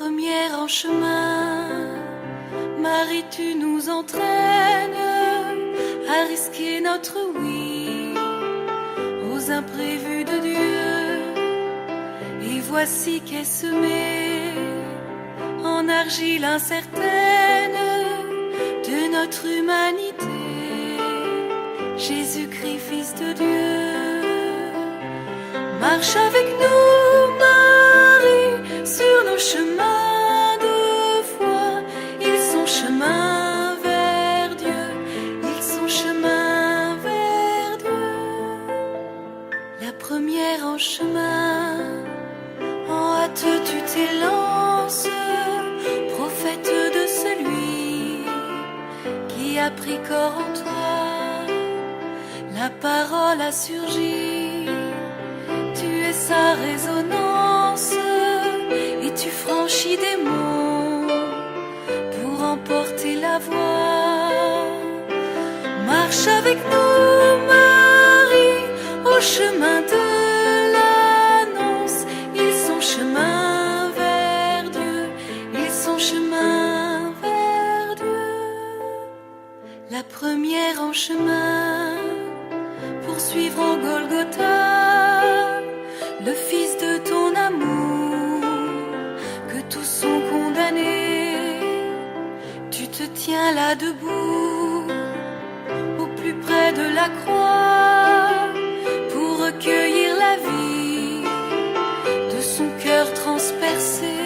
première en chemin. Marie, tu nous entraînes à risquer notre oui aux imprévus de Dieu. Et voici qu'est semé en argile incertaine de notre humanité, Jésus-Christ, Fils de Dieu. Marche avec nous, Marie, sur nos chemins de foi. Ils sont chemin vers Dieu, ils sont chemin vers Dieu. La première en chemin, en hâte tu t'élances, prophète de celui qui a pris corps en toi. La parole a surgi, tu es sa résonance, et tu franchis des monts pour emporter la voix. Marche avec nous, Marie, au chemin de l'annonce. Ils sont chemin vers Dieu, ils sont chemin vers Dieu. La première en chemin, pour suivre en Golgotha le Fils de ton amour, que tous sont condamnés. Tu te tiens là debout, au plus près de la croix, pour recueillir la vie de son cœur transpercé.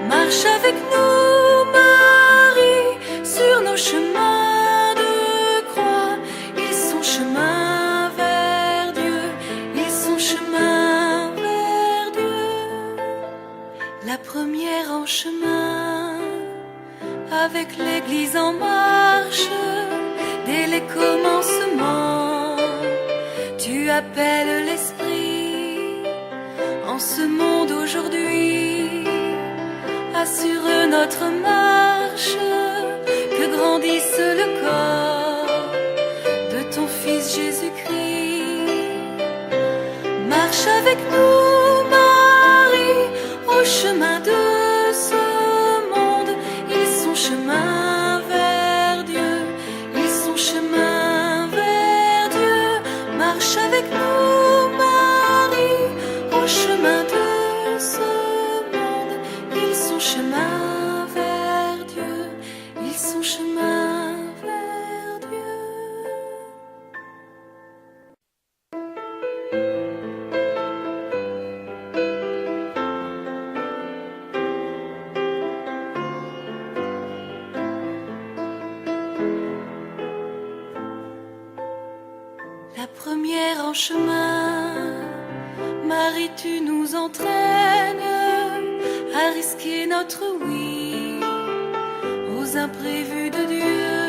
Marche avec nous, Marie, sur nos chemins de croix. Ils sont chemin vers Dieu, ils sont chemin vers Dieu. La première en chemin, avec l'Église en marche, dès les commencements, tu appelles l'Esprit en ce monde aujourd'hui. Assure notre marche, que grandisse le corps de ton Fils Jésus-Christ. Marche avec nous, Marie, au chemin de ce monde. Ils sont chemin vers Dieu, ils sont chemin vers Dieu. Marche avec nous, Marie, au chemin de ce monde. Ils sont chemin vers Dieu, ils sont chemin vers Dieu. La première en chemin, Marie, tu nous entraînes à risquer notre oui aux imprévus de Dieu.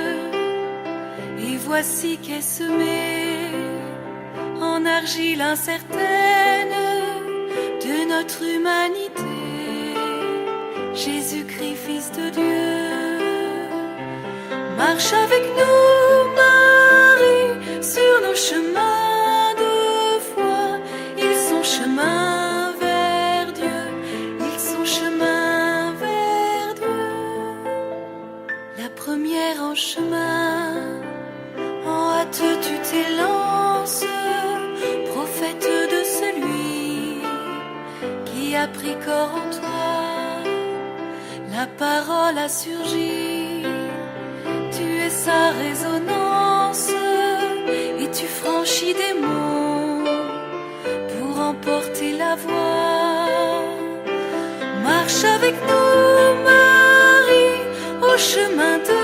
Et voici qu'est semé en argile incertaine de notre humanité, Jésus-Christ, Fils de Dieu. Marche avec nous, Marie, sur nos chemins de foi. Ils sont chemin vers Dieu, ils sont chemin vers Dieu. La première en chemin, en hâte tu t'élances, prophète de celui qui a pris corps en toi. La parole a surgi, tu es sa résonance, et tu franchis des monts pour emporter la voix. Marche avec nous, Marie, au chemin de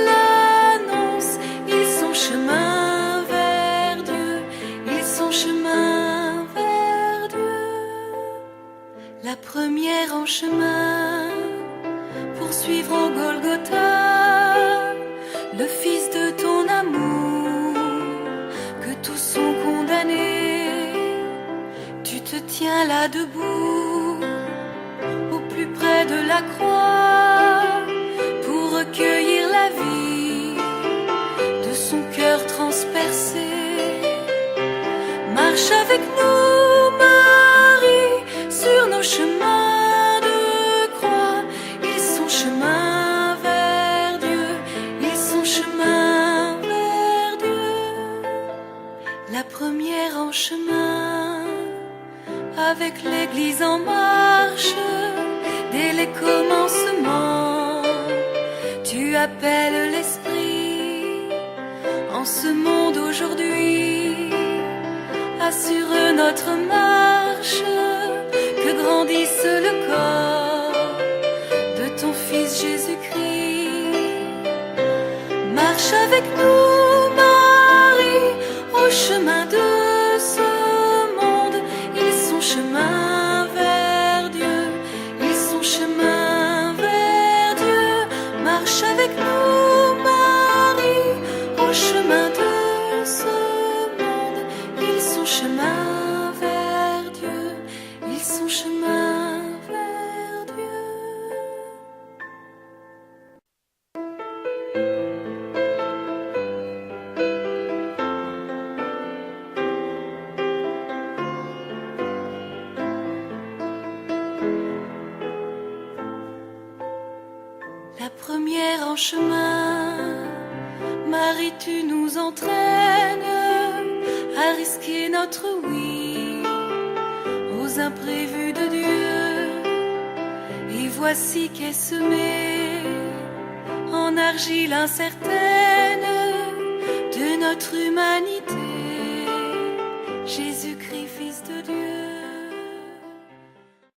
l'annonce. Ils sont chemin vers Dieu, ils sont chemin vers Dieu. La première en chemin, pour suivre en Golgotha le Fils de ton amour, que tous sont condamnés. Tu te tiens là debout, au plus près de la croix, pour recueillir la vie de son cœur transpercé. Marche avec nous, Marie, sur nos chemins de les commencements. Tu appelles l'esprit en ce monde aujourd'hui. Assure notre marche, que grandisse le corps de ton Fils Jésus-Christ. Marche avec nous, Marie, au chemin de ce monde. Ils sont chemin vers Dieu, ils sont chemin vers Dieu. Marche avec nous, Marie, au chemin de ce monde. Ils sont chemin vers Dieu, ils sont chemin vers Dieu. La première en chemin, Marie, tu nous entraînes à risquer notre oui aux imprévus de Dieu. Et voici qu'est semé en argile incertaine de notre humanité, Jésus-Christ, Fils de Dieu.